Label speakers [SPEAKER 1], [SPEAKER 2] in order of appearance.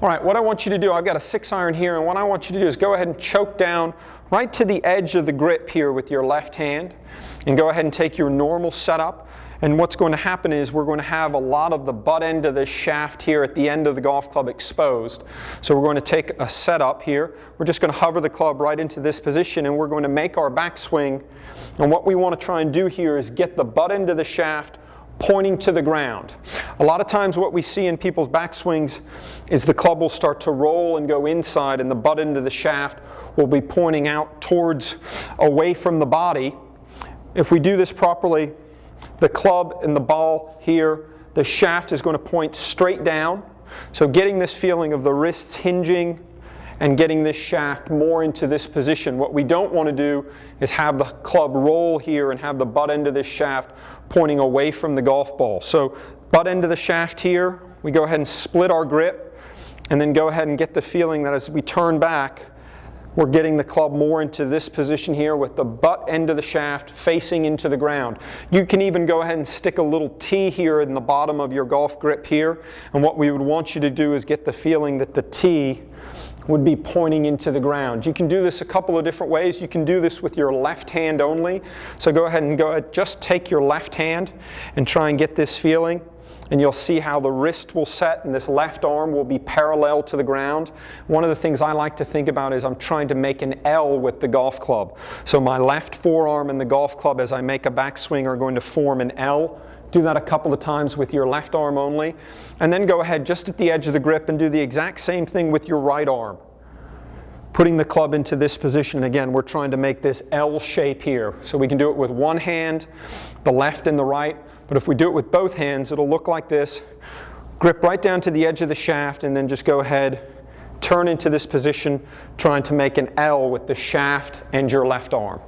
[SPEAKER 1] All right, what I want you to do, I've got a 6-iron here, and what I want you to do is go ahead and choke down right to the edge of the grip here with your left hand, and go ahead and take your normal setup. And what's going to happen is we're going to have a lot of the butt end of this shaft here at the end of the golf club exposed. So we're going to take a setup here. We're just going to hover the club right into this position, and we're going to make our backswing. And what we want to try and do here is get the butt end of the shaft pointing to the ground. A lot of times what we see in people's backswings is the club will start to roll and go inside, and the butt end of the shaft will be pointing out towards, away from the body. If we do this properly, the club and the ball here, the shaft is going to point straight down. So getting this feeling of the wrists hinging and getting this shaft more into this position. What we don't want to do is have the club roll here and have the butt end of this shaft pointing away from the golf ball. So butt end of the shaft here, we go ahead and split our grip, and then go ahead and get the feeling that as we turn back, we're getting the club more into this position here with the butt end of the shaft facing into the ground. You can even go ahead and stick a little T here in the bottom of your golf grip here, and what we would want you to do is get the feeling that the T would be pointing into the ground. You can do this a couple of different ways. You can do this with your left hand only. So go ahead and just take your left hand and try and get this feeling. And you'll see how the wrist will set and this left arm will be parallel to the ground. One of the things I like to think about is I'm trying to make an L with the golf club. So my left forearm and the golf club as I make a backswing are going to form an L. Do that a couple of times with your left arm only. And then go ahead just at the edge of the grip and do the exact same thing with your right arm. Putting the club into this position. Again, we're trying to make this L shape here. So we can do it with one hand, the left and the right. But if we do it with both hands, it'll look like this. Grip right down to the edge of the shaft, and then just go ahead, turn into this position, trying to make an L with the shaft and your left arm.